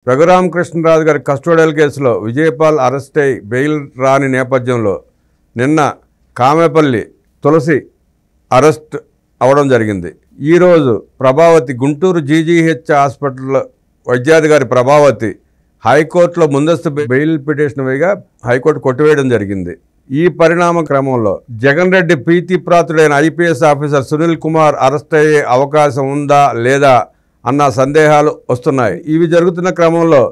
రఘురామకృష్ణరాజు గారి కస్టోడియల్ కేసులో విజయపాల్ అరెస్ట్ అయి బెయిల్ రాని నేపథ్యంలో నిన్న కామెపల్లి తులసి అరెస్ట్ అవడం జరిగింది. ఈరోజు ప్రభావతి గుంటూరు జీజీహెచ్ హాస్పిటల్ వైద్యాధికారి ప్రభావతి హైకోర్టులో ముందస్తు బెయిల్ పిటిషన్ వేయగా హైకోర్టు కొట్టివేయడం జరిగింది. ఈ పరిణామ క్రమంలో జగన్ రెడ్డి ప్రీతిప్రాతుడైన IPS officer Sunil Kumar arrest అయ్యే అవకాశం ఉందా లేదా అన్న సందేహాలు వస్తున్నాయి. ఇవి జరుగుతున్న క్రమంలో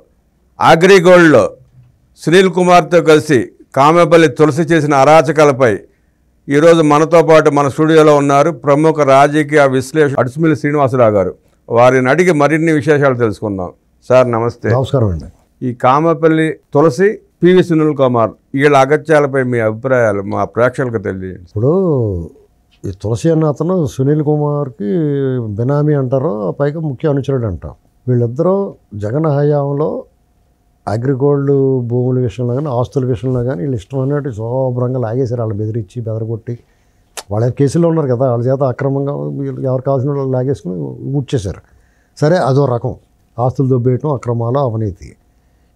అగ్రిగోల్డ్లో సునీల్ కుమార్తో కలిసి కామెపల్లి తులసి చేసిన అరాచకాలపై ఈరోజు మనతో పాటు మన స్టూడియోలో ఉన్నారు ప్రముఖ రాజకీయ విశ్లేషకులు అడుసుమిల్లి శ్రీనివాసరావు గారు. వారిని అడిగి మరిన్ని విశేషాలు తెలుసుకుందాం. సార్ నమస్తే. నమస్కారం అండి. ఈ కామెపల్లి తులసి, పివి సునీల్ కుమార్ వీళ్ళ అగత్యాలపై మీ అభిప్రాయాలు మా ప్రేక్షకులకు తెలియజేయండి. ఇప్పుడు ఈ తులసి అన్న అతను సునీల్ కుమార్కి బినామీ అంటారు, పైగా ముఖ్య అనుచరుడు అంటాం. వీళ్ళిద్దరూ జగన్ హయాంలో అగ్రిగోల్డ్ భూముల విషయంలో కానీ ఆస్తుల విషయంలో కానీ వీళ్ళు ఇష్టం అన్నట్టు శోభ్రంగా లాగేశారు. వాళ్ళు బెదిరించి బెదరగొట్టి వాళ్ళ కేసులో ఉన్నారు కదా, వాళ్ళ చేత అక్రమంగా ఎవరు కావాల్సిన వాళ్ళు లాగేసుకుని ఊడ్చేశారు. సరే, అదో రకం ఆస్తులు దొబ్బేయటం, అక్రమాలు, అవినీతి.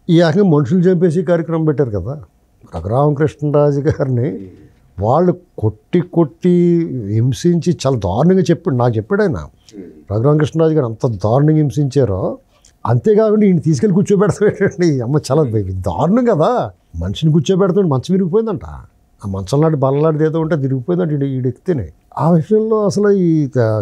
ఈ రకంగా మనుషులు చంపేసి కార్యక్రమం పెట్టారు కదా. రఘురామకృష్ణరాజు గారిని వాళ్ళు కొట్టి హింసించి చాలా దారుణంగా నాకు చెప్పాడు ఆయన. రఘురామకృష్ణరాజు గారు అంత దారుణంగా హింసించారో, అంతేకాకుండా ఈయన తీసుకెళ్ళి కూర్చోబెడతాడండి. అమ్మ చాలా దారుణం కదా. మనిషిని కూర్చోబెడతాడు, మంచం విరిగిపోయిందంట. ఆ మంచం లాంటి బల్లలాంటిది ఏదో ఉంటే తిరిగిపోయిందంట ఈడు ఎక్కితేనే. ఆ విషయంలో అసలు ఈ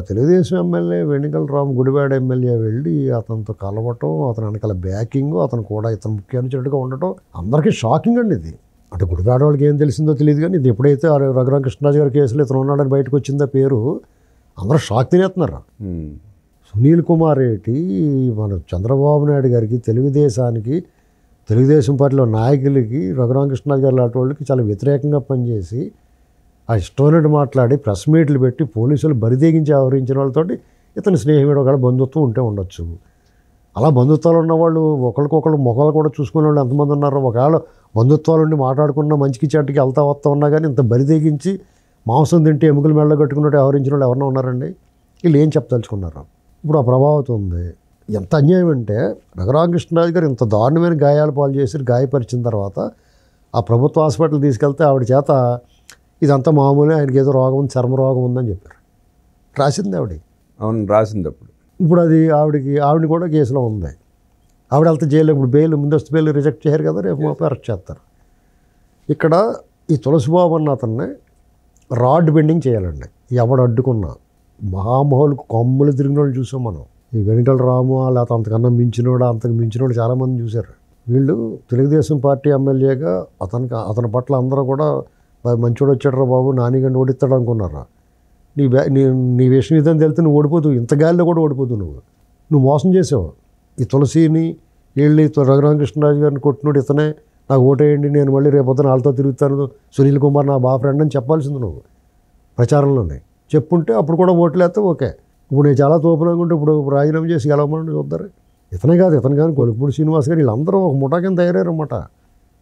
తెలుగుదేశం ఎమ్మెల్యే వెంకటరామ గుడివాడ ఎమ్మెల్యే వెళ్ళి అతనితో కలవటం, అతని వెనకాల బ్యాకింగ్, అతను కూడా ఇతను ముఖ్య అనుచరుడుగా ఉండటం అందరికీ షాకింగ్ అండి. ఇది అంటే గుడివాడ వాళ్ళకి ఏం తెలిసిందో తెలియదు, కానీ ఇది ఎప్పుడైతే రఘురామకృష్ణరాజు గారి కేసులో ఇతను ఉన్నాడని బయటకు వచ్చిందో పేరు అందరూ షాక్ తినేస్తున్నారు. సునీల్ కుమార్ ఏంటి, మన చంద్రబాబు నాయుడు గారికి, తెలుగుదేశానికి, తెలుగుదేశం పార్టీలో నాయకులకి, రఘురామకృష్ణరాజు గారి లాంటి వాళ్ళకి చాలా వ్యతిరేకంగా పనిచేసి ఆ ఇష్టమైనట్టు మాట్లాడి ప్రెస్ మీట్లు పెట్టి పోలీసులు బరిదేగించి వ్యవహరించిన వాళ్ళతోటి ఇతని స్నేహితుడు ఒకవేళ బంధుత్వం ఉంటే ఉండొచ్చు. అలా బంధుత్వాలు ఉన్నవాళ్ళు ఒకరికొకరు మొక్కలు కూడా చూసుకునే వాళ్ళు ఎంతమంది ఉన్నారు. ఒకవేళ బంధుత్వాలు ఉండి మాట్లాడుకున్న మంచికి చెట్టుకి వెళ్తా వస్తా ఉన్నా కానీ ఇంత బరిదేగించి మాంసం తింటే ఎముకలు మెళ్ళ కట్టుకున్నట్టు వ్యవహరించిన వాళ్ళు ఎవరన్నా ఉన్నారండి? వీళ్ళు ఏం చెప్పదలుచుకున్నారు? ఇప్పుడు ఆ ప్రభావం ఉంది. ఎంత అన్యాయం అంటే రఘురామకృష్ణరాజు గారు ఇంత దారుణమైన గాయాలు పాలు చేసి గాయపరిచిన తర్వాత ఆ ప్రభుత్వ హాస్పిటల్ తీసుకెళ్తే ఆవిడ చేత ఇదంతా మామూలే, ఆయనకి ఏదో రోగం ఉంది, చర్మ రోగం ఉందని చెప్పారు. రాసింది ఆవిడ. అవును, రాసింది. ఇప్పుడు అది ఆవిడని కూడా కేసులో ఉంది. ఆవిడ వెళ్తే జైలు, ఇప్పుడు బెయిల్ ముందస్తు బెయిల్ రిజెక్ట్ చేయరు కదా, రేపు మాపై అరెస్ట్ చేస్తారు. ఇక్కడ ఈ తులసిబాబు అన్న అతన్ని రాడ్ బెండింగ్ చేయాలండి. ఎవడు అడ్డుకున్నా మహామహులకు కొమ్ములు తిరిగిన వాళ్ళు చూసాం మనం. ఈ వెంకటరాము లేకపోతే అంతకన్నా మించినోడు చాలామంది చూశారు. వీళ్ళు తెలుగుదేశం పార్టీ ఎమ్మెల్యేగా అతని పట్ల అందరూ కూడా మంచోడు వచ్చాడు బాబు, నానిగండి ఓడిస్తాడు అనుకున్నారా? నీ విషయం ఇదని తెలితే నువ్వు ఓడిపోతు, ఇంత గాలిలో కూడా ఓడిపోతు. నువ్వు మోసం చేసావు. ఈ తులసిని వెళ్ళి రఘురామకృష్ణరాజు గారిని కొట్టినోడు ఇతనే, నాకు ఓటేయండి, నేను మళ్ళీ రేపొద్దున వాళ్ళతో తిరుగుతాను, సునీల్ కుమార్ నా బా ఫ్రెండ్ అని చెప్పాల్సింది నువ్వు ప్రచారంలోనే. చెప్పుంటే అప్పుడు కూడా ఓట్లు వేస్తే ఓకే. ఇప్పుడు నేను చాలా తోపునంగా ఉంటే ఇప్పుడు రాజీనామా చేసి గెలవమని చూద్దారు. ఇతను కానీ కొలుపుడు శ్రీనివాస్ గారు వీళ్ళందరూ ఒక ముఠా కింద తయారన్నమాట.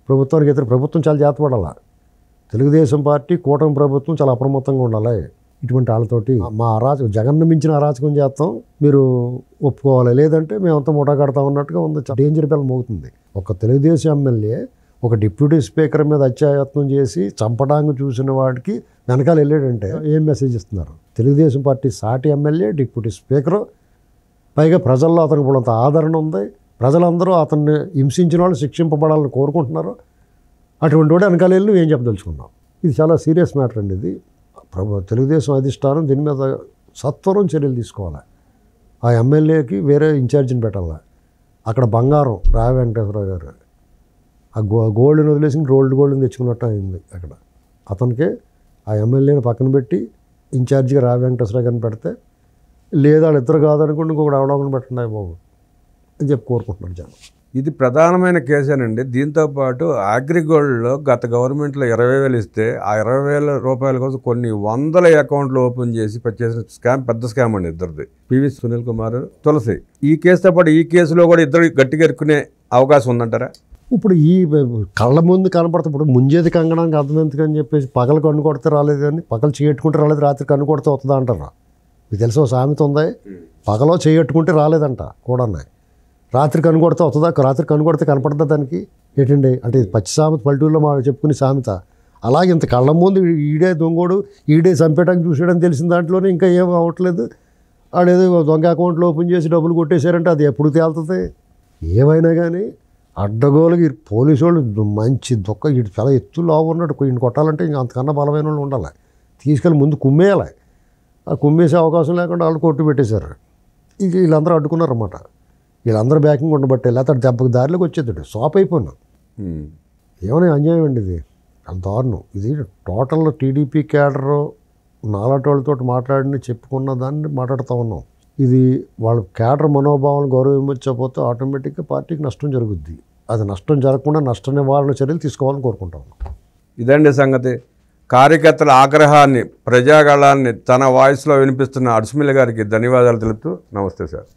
ప్రభుత్వానికి ఇతర ప్రభుత్వం చాలా జాతపడాలా. తెలుగుదేశం పార్టీ కూటమి ప్రభుత్వం చాలా అప్రమత్తంగా ఉండాలి. ఇటువంటి వాళ్ళతోటి మా జగన్ను మించిన అరాచకం చేస్తాం, మీరు ఒప్పుకోవాలి, లేదంటే మేమంతా ముఠా కడతాం అన్నట్టుగా ఉంది. డేంజర్ బెల్ మోగుతుంది. ఒక తెలుగుదేశం ఎమ్మెల్యే ఒక డిప్యూటీ స్పీకర్ మీద అత్యాయత్నం చేసి చంపడానికి చూసిన వాడికి వెనకాల వెళ్ళాడంటే ఏం మెసేజ్ ఇస్తున్నారు? తెలుగుదేశం పార్టీ సాటి ఎమ్మెల్యే, డిప్యూటీ స్పీకరు, పైగా ప్రజల్లో అతనికి కూడా ఆదరణ ఉంది. ప్రజలందరూ అతన్ని హింసించిన వాళ్ళు శిక్షింపబడాలని కోరుకుంటున్నారు. అటువంటి వాడు వెనకాల వెళ్ళి నువ్వేం చెప్పదలుచుకున్నావు? ఇది చాలా సీరియస్ మ్యాటర్ అండి. ఇది తెలుగుదేశం అధిష్టానం దీని మీద సత్వరం చర్యలు తీసుకోవాలి. ఆ ఎమ్మెల్యేకి వేరే ఇన్ఛార్జిని పెట్టాలి. అక్కడ బంగారం రావి వెంకటేశ్వరరావు గారు ఆ గోల్డ్ని వదిలేసి గోల్డ్ని తెచ్చుకున్నట్టు అయింది. అక్కడ అతనికి ఆ ఎమ్మెల్యేని పక్కన పెట్టి ఇన్ఛార్జిగా రావి వెంకటేశ్వరరావు గారిని పెడితే, లేదా వాళ్ళు ఇద్దరు కాదనుకోండి ఇంకొకటి అవడానికి పెట్టండి బాబు అని చెప్పి కోరుకుంటున్నారు జనం. ఇది ప్రధానమైన కేసేనండి. దీంతోపాటు అగ్రిగోల్డ్లో గత గవర్నమెంట్లో 20,000 ఇస్తే ఆ 20,000 రూపాయల కోసం కొన్ని వందల అకౌంట్లు ఓపెన్ చేసి చేసిన స్కామ్, పెద్ద స్కామ్ అండి ఇద్దరిది, పివి సునీల్ కుమార్, తులసి. ఈ కేసుతో పాటు ఈ కేసులో కూడా ఇద్దరు గట్టిగా ఎరుకునే అవకాశం ఉందంటారా? ఇప్పుడు ఈ కళ్ళ ముందు కనపడుతుంది. ఇప్పుడు ముంజేది కంగడానికి అర్థం ఎందుకని చెప్పేసి పగలు కన్ను కొడితే రాలేదు, కానీ పగలు చేయట్టుకుంటే రాలేదు, రాత్రి కన్ను కొడితే వస్తుందా అంటారా? మీకు తెలిసిన సామెత ఉంది, పగలో చేయట్టుకుంటే రాలేదంట కూడా. రాత్రి కనుగొడితే వస్తుందా, రాత్రి కనుగొడితే కనపడుతుందా దానికి ఏంటండి అంటే ఇది పచ్చి సామెత పల్లెటూరులో మా చెప్పుకునే సామెత. అలాగే ఇంత కళ్ళ ముందు ఈడే దొంగోడు ఈడే చంపేయడానికి చూసాడని తెలిసిన దాంట్లోనే ఇంకా ఏం అవ్వట్లేదు. ఆడేదో దొంగ అకౌంట్లో ఓపెన్ చేసి డబ్బులు కొట్టేశారంటే అది ఎప్పుడు తేలుతుంది. ఏమైనా కానీ అడ్డగోలుగా పోలీసు వాళ్ళు మంచి ఇటు చాలా ఎత్తులో ఉన్నాడు, ఈయన కొట్టాలంటే ఇంకా అంతకన్నా బలమైన వాళ్ళు ఉండాలి. తీసుకెళ్ళి ముందు కుమ్మేయాలి. ఆ కుమ్మేసే అవకాశం లేకుండా వాళ్ళు కొట్టు పెట్టేశారు. ఇక వీళ్ళందరూ అడ్డుకున్నారన్నమాట. వీళ్ళందరూ బ్యాకింగ్ ఉండబట్టే లేకపోతే దెబ్బకి దారిలోకి వచ్చేది షాప్ అయిపోయినా. ఏమైనా అన్యాయం అండి ఇది, చాలా దారుణం. ఇది టోటల్ టీడీపీ క్యాడరు నాలాంటి వాళ్ళతో మాట్లాడి చెప్పుకున్న దాన్ని మాట్లాడుతూ ఉన్నాం. ఇది వాళ్ళ క్యాడర్ మనోభావాలను గౌరవం ఇవ్వకపోతే ఆటోమేటిక్గా పార్టీకి నష్టం జరుగుద్ది. అది నష్టం జరగకుండా నష్ట నివారణ చర్యలు తీసుకోవాలని కోరుకుంటా ఉన్నాం. ఇదండి సంగతి. కార్యకర్తల ఆగ్రహాన్ని, ప్రజాగళాన్ని తన వాయిస్లో వినిపిస్తున్న అడ్స్మిల్ గారికి ధన్యవాదాలు తెలుపుతూ నమస్తే సార్.